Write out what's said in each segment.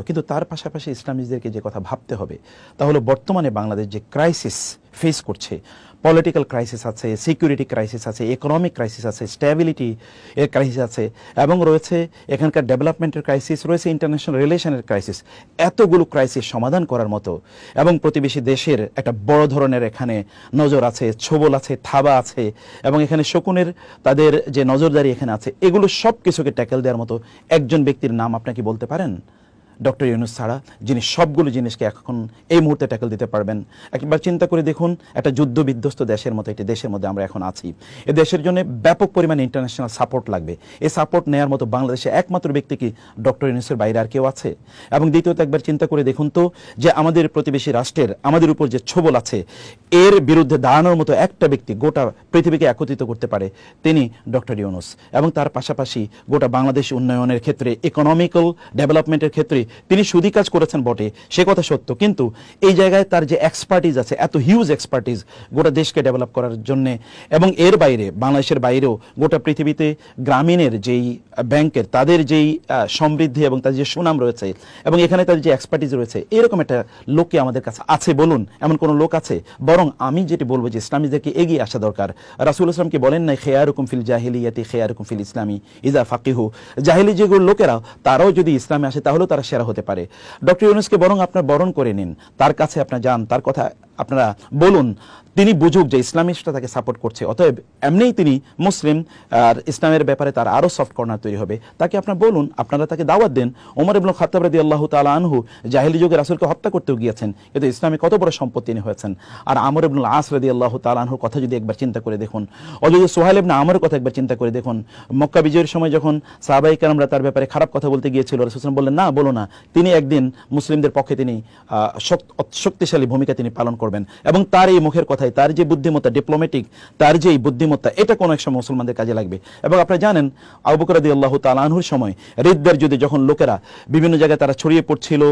কিন্তু তার পাশাপাশি ইসলামিস্টদেরকে যে কথা ভাবতে হবে তা হলো বর্তমানে বাংলাদেশ যে ক্রাইসিস ফেস করছে, পলিটিক্যাল ক্রাইসিস আছে, সিকিউরিটি ক্রাইসিস আছে, ইকোনমিক ক্রাইসিস আছে, স্ট্যাবিলিটি এর ক্রাইসিস আছে, এবং রয়েছে এখানকার ডেভেলপমেন্টের ক্রাইসিস, রয়েছে ইন্টারন্যাশনাল রিলেশনের ক্রাইসিস। এতগুলো ক্রাইসিস সমাধান করার মতো এবং প্রতিবেশী দেশের একটা বড় ধরনের এখানে নজর আছে, ছোবল আছে, থাবা আছে, এবং এখানে শকুনের তাদের যে নজরদারি এখানে আছে, এগুলো সব কিছুকে ট্যাকেল দেওয়ার মতো একজন ব্যক্তির নাম আপনাকে বলতে পারেন? ডক্টর ইউনূস ছাড়া, যিনি সবগুলো জিনিসকে এখন এই মুহূর্তে ট্যাকেল দিতে পারবেন। একবার চিন্তা করে দেখুন, একটা যুদ্ধ বিধ্বস্ত দেশের মতো একটি দেশের মধ্যে আমরা এখন আছি। এই দেশের জন্য ব্যাপক পরিমাণে ইন্টারন্যাশনাল সাপোর্ট লাগবে। এই সাপোর্ট নেওয়ার মতো বাংলাদেশে একমাত্র ব্যক্তি কি ডক্টর ইউনূসের বাইরে আর কেউ আছে? এবং দ্বিতীয়ত একবার চিন্তা করে দেখুন তো, যে আমাদের প্রতিবেশী রাষ্ট্রের আমাদের উপর যে ছোবল আছে, এর বিরুদ্ধে দাঁড়ানোর মতো একটা ব্যক্তি গোটা পৃথিবীকে একত্রিত করতে পারে, তিনি ডক্টর ইউনূস। এবং তার পাশাপাশি গোটা বাংলাদেশ উন্নয়নের ক্ষেত্রে, ইকোনমিক্যাল ডেভেলপমেন্টের ক্ষেত্রে তিনি সুদী কাজ করেছেন বটে, সে কথা সত্য, কিন্তু এই জায়গায় তার যে এক্সপার্টিজ আছে, এত হিউজ এক্সপার্টিজ গোটা দেশকে ডেভেলপ করার জন্য, এবং এর বাইরে বাংলাদেশের বাইরেও গোটা পৃথিবীতে গ্রামীণের যেই ব্যাংকের তাদের যেই সমৃদ্ধি এবং তাদের যে সুনাম রয়েছে, এবং এখানে তাদের যে এক্সপার্টিজ রয়েছে, এরকম একটা লোককে আমাদের কাছে আছে বলুন? এমন কোনো লোক আছে? বরং আমি যেটি বলবো যে ইসলামীদেরকে এগিয়ে আসা দরকার। রাসূলুল্লাহ সাল্লাল্লাহু আলাইহি ওয়াসাল্লাম কি বলেন নাই, খেয়ারুকুম ফিল জাহিলিয়াতি খেয়ারুকুম ফিল ইসলামি ইজা ফাকিহু? জাহিলি যেগুলো লোকেরা, তারাও যদি ইসলামে আসে তাহলেও তারা সেরা হতে পারে। ডক্টর ইউনূসকে বরং আপনার বরণ করে নিন, তার কাছে আপনার যান, তার কথা আপনারা বলুন, তিনি বুঝুক যে ইসলামিস্টরা তাকে সাপোর্ট করছে, অতএব এমনিই তিনি মুসলিম, আর ইসলামের ব্যাপারে তার আরও সফট কর্নার তৈরি হবে। তাকে আপনার বলুন, আপনারা তাকে দাওয়াত দেন। ওমর ইবনুল খাত্তাব রাদিয়াল্লাহু তাআলা আনহু জাহিলি যুগে রাসূলকে হত্যা করতেও গিয়েছেন, কিন্তু ইসলামে কত বড় সম্পদ তিনি হয়েছেন। আর আমর ইবনুল আস রাদিয়াল্লাহু তাআলা আনহুর কথা যদি একবার চিন্তা করে দেখুন, অথচ সোহাইল ইবনে আমরের কথা একবার চিন্তা করে দেখুন, মক্কা বিজয়ের সময় যখন সাহাবায়ে কেরামরা তার ব্যাপারে খারাপ কথা বলতে গিয়েছিল, রাসূল সাল্লাল্লাহু আলাইহি ওয়াসাল্লাম বললেন না, বলো না। তিনি একদিন মুসলিমদের পক্ষে তিনি শক্তিশালী ভূমিকা তিনি পালন করবেন, এবং তার এই মুখের কথায়, তার যে বুদ্ধিমত্তা, ডিপ্লোম্যাটিক তার যে বুদ্ধিমত্তা, এটা কোনো এক সময় মুসলমানদের কাজে লাগবে। এবং আপনারা জানেন আবু বকর রাদিয়াল্লাহু তাআলা আনহুর সময় রিদ্দার যুদ্ধে যখন লোকেরা বিভিন্ন জায়গায় তারা ছড়িয়ে পড়ছিল,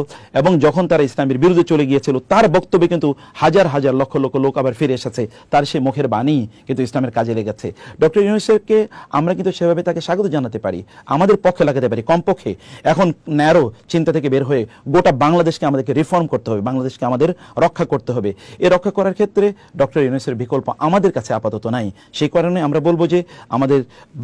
এবং যখন তারা ইসলামের বিরুদ্ধে চলে গিয়েছিল, তার বক্তব্যে কিন্তু হাজার হাজার লক্ষ লক্ষ লোক আবার ফিরে এসেছে, তার সেই মুখের বাণী কিন্তু ইসলামের কাজে লেগেছে। ডক্টর ইউনূসকে আমরা কিন্তু সেভাবে তাকে স্বাগত জানাতে পারি, আমাদের পক্ষে লাগাতে পারি। কমপক্ষে এখন ন্যারো চিন্তা থেকে বের হয়ে গোটা বাংলাদেশকে আমাদেরকে রিফর্ম করতে হবে, বাংলাদেশকে আমাদের রক্ষা করতে হবে। এই রক্ষা করার ক্ষেত্রে ডক্টর ইউনূসের বিকল্প আমাদের কাছে আপাতত নাই। সেই কারণে আমরা বলবো যে আমাদের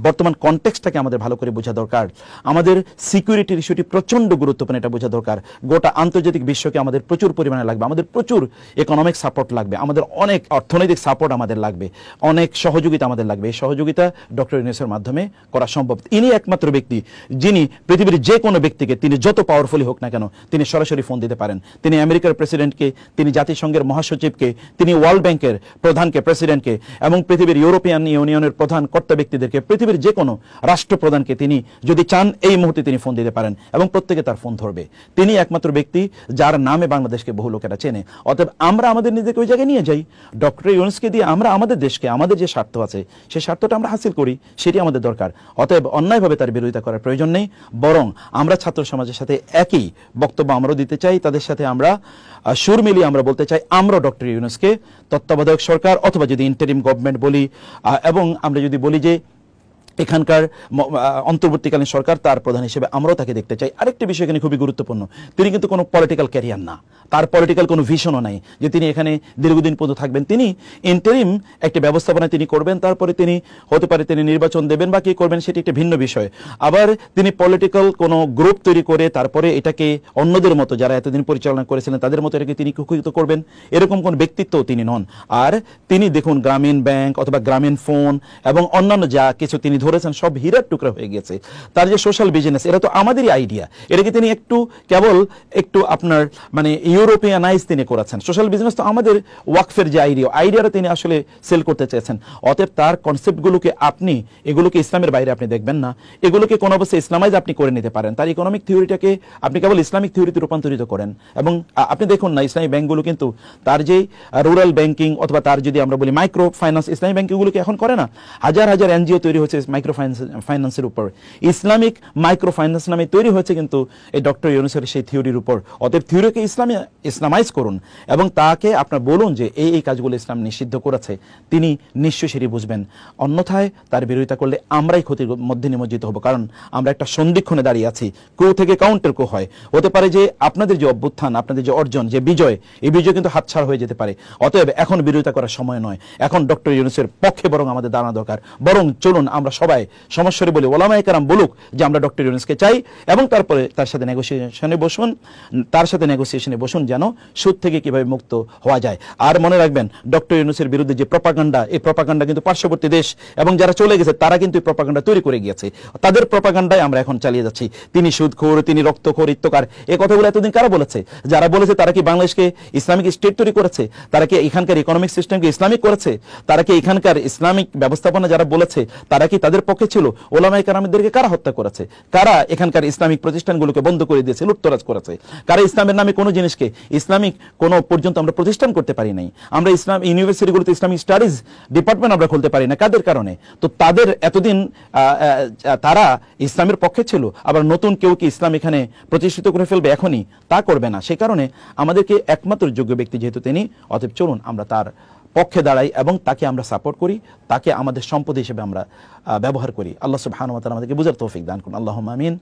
বর্তমান কনটেক্সটটাকে আমাদের ভালো করে বোঝা দরকার। আমাদের সিকিউরিটির ইস্যুটি প্রচণ্ড গুরুত্বপূর্ণ, এটা বোঝা দরকার। গোটা আন্তর্জাতিক বিশ্বকে আমাদের প্রচুর পরিমাণে লাগবে, আমাদের প্রচুর ইকোনমিক সাপোর্ট লাগবে, আমাদের অনেক অর্থনৈতিক সাপোর্ট আমাদের লাগবে, অনেক সহযোগিতা আমাদের লাগবে। এই সহযোগিতা ডক্টর ইউনূসের মাধ্যমে করা সম্ভব। ইনি একমাত্র ব্যক্তি যিনি পৃথিবীর যে কোনো ব্যক্তিকে, তিনি যত পাওয়ারফুলি হোক না কেন, তিনি সরাসরি ফোন দিতে পারেন। তিনি আমেরিকার প্রেসিডেন্টকে, তিনি জাতিসংঘের মহাসচিবকে, তিনি ওয়ার্ল্ড ব্যাংকের প্রধানকে, প্রেসিডেন্টকে, এবং পৃথিবীর ইউরোপিয়ান ইউনিয়নের প্রধান কর্তা ব্যক্তিদেরকে, পৃথিবীর যে কোনো রাষ্ট্রপ্রধানকে তিনি যদি চান এই মুহূর্তে তিনি ফোন দিতে পারেন, এবং প্রত্যেকে তার ফোন ধরবে। তিনি একমাত্র ব্যক্তি যার নামে বাংলাদেশকে বহু লোকেরা চেনে। অতএব আমরা আমাদের নিজেকে ওই জায়গায় নিয়ে যাই, ডক্টর ইউনূসকে দিয়ে আমরা আমাদের দেশকে, আমাদের যে স্বার্থ আছে সেই স্বার্থটা আমরা হাসিল করি, সেটি আমাদের দরকার। অতএব অন্যায়ভাবে তার বিরোধিতা করার প্রয়োজন নেই, বরং আমরা ছাত্র সমাজের সাথে একই বক্তব্য আমরাও দিতে চাই, তাদের সাথে আমরা সুর মিলিয়ে আমরা বলতে চাই, আমরা ডক্টর ইউনূসকে তত্ত্বাবধায়ক সরকার অথবা যদি ইন্টারিম গভর্নমেন্ট বলি, এবং আমরা যদি বলি যে এখানকার অন্তর্বর্তীকালীন সরকার, তার প্রধান হিসেবে আমরাও তাকে দেখতে চাই। আরেকটি বিষয় এখানে খুবই গুরুত্বপূর্ণ, তিনি কিন্তু কোনো পলিটিক্যাল ক্যারিয়ার না, তার পলিটিক্যাল কোনো ভিশনও নাই যে তিনি এখানে দীর্ঘদিন পর্যন্ত থাকবেন। তিনি ইন্টারিম একটি ব্যবস্থাপনা তিনি করবেন, তারপরে তিনি হতে পারে তিনি নির্বাচন দেবেন বা কি করবেন সেটি একটি ভিন্ন বিষয়। আবার তিনি পলিটিক্যাল কোনো গ্রুপ তৈরি করে তারপরে এটাকে অন্যদের মতো যারা এতদিন পরিচালনা করেছিলেন তাদের মতো এটাকে তিনি কুক্ষিগত করবেন, এরকম কোন ব্যক্তিত্বও তিনি নন। আর তিনি দেখুন গ্রামীণ ব্যাংক অথবা গ্রামীণ ফোন এবং অন্যান্য যা কিছু তিনি ধরেছেন সব হীরার টুকরা হয়ে গেছে। তার যে সোশ্যাল বিজনেস, এটা তো আমাদেরই আইডিয়া, এটাকে তিনি কেবল একটু আপনার মানে ইউরোপিয়ানাইজ তিনি করেছেন। সোশ্যাল বিজনেস তো আমাদের ওয়াকফের যে আইডিয়াটা তিনি আসলে সেল করতে চেয়েছেন। অতএব তার কনসেপ্টগুলোকে এগুলোকে ইসলামের বাইরে আপনি দেখবেন না, এগুলোকে কোনো অবস্থায় ইসলামাইজ আপনি করে নিতে পারেন। তার ইকোনমিক থিওরিটাকে আপনি কেবল ইসলামিক থিওরিতে রূপান্তরিত করেন। এবং আপনি দেখুন না, ইসলামী ব্যাংকগুলো কিন্তু তার যে রুরাল ব্যাংকিং অথবা তার যদি আমরা বলি মাইক্রো ফাইন্যান্স, ইসলামী ব্যাংকগুলোকে এখন করে না। হাজার হাজার এনজিও তৈরি হয়েছে মাইক্রো ফাইন্যান্সের উপর। ইসলামিক মাইক্রো ফাইন্যান্স নামে তৈরি হয়েছে কিন্তু এই ডক্টর ইউনূসের সেই থিওরির উপর। অতএব থিওরিকে ইসলামাইজ করুন এবং তাকে আপনার বলুন যে এই কাজগুলো ইসলাম নিষিদ্ধ করেছে, তিনি নিশ্চয়ই সেটি বুঝবেন। অন্যথায় তার বিরোধিতা করলে আমরাই ক্ষতির মধ্যে নিমজ্জিত হব, কারণ আমরা একটা সন্ধিক্ষণে দাঁড়িয়ে আছি। ক্রু থেকে কাউন্টার ক্রু হয়, হতে পারে যে আপনাদের যে অভ্যুত্থান, আপনাদের যে অর্জন, যে বিজয়, এই বিজয় কিন্তু হাতছাড়া হয়ে যেতে পারে। অতএব এখন বিরোধিতা করার সময় নয়, এখন ডক্টর ইউনূসের পক্ষে বরং আমাদের দাঁড়ানো দরকার। বরং চলুন আমরা সবাই সমস্যারে বলি, ওলামায়ে কেরাম বলুক যে আমরা ডক্টর ইউনূসকে চাই, এবং তারপরে তার সাথে নেগোসিয়েশনে বসুন যেন সুদ থেকে কিভাবে মুক্ত হওয়া যায়। আর মনে রাখবেন, ডক্টর ইউনূসের বিরুদ্ধে যে প্রপাগান্ডা, এই প্রপাগান্ডা কিন্তু পার্শ্ববর্তী দেশ এবং যারা চলে গেছে তারা কিন্তু এই প্রপাগান্ডা তৈরি করে গিয়েছে। তাদের প্রপাগান্ডায় আমরা এখন চালিয়ে যাচ্ছি। তিনি সুদখোর, তিনি রক্তখোর, ইত্তকার, এই কথাগুলো এতদিন কারা বলেছে? যারা বলেছে তারা কি বাংলাদেশকে ইসলামিক স্টেট তৈরি করেছে? তারা কি এখানকার ইকোনমিক সিস্টেমকে ইসলামিক করেছে? তারা কি এখানকার ইসলামিক ব্যবস্থাপনা যারা বলেছে তারা কি তাদের পক্ষে ছিল? ওলামায়ে কেরামদেরকে কারা হত্যা করেছে? কারা এখানকার ইসলামিক প্রতিষ্ঠানগুলোকে বন্ধ করে দিয়েছে, লুটতরাজ করেছে? কারা ইসলামের নামে কোনো জিনিসকে ইসলামিক কোনো পর্যন্ত আমরা প্রতিষ্ঠান করতে পারি নাই? আমরা ইসলাম ইউনিভার্সিটিগুলোতে ইসলামিক স্টাডিজ ডিপার্টমেন্ট আমরা খুলতে পারি না, কাদের কারণে? তো তাদের এতদিন তারা ইসলামের পক্ষে ছিল, আবার নতুন কেউ কি ইসলাম এখানে প্রতিষ্ঠিত করে ফেলবে এখনই? তা করবে না। সে কারণে আমাদেরকে একমাত্র যোগ্য ব্যক্তি যেহেতু তিনি, অতএব চলুন আমরা তার পক্ষে দাঁড়াই এবং তাকে আমরা সাপোর্ট করি, তাকে আমাদের সম্পদ হিসেবে আমরা ব্যবহার করি। আল্লাহ সুবহানাহু ওয়া তাআলা আমাদেরকে বুঝার তৌফিক দান করুন। আল্লাহুম্মা আমিন।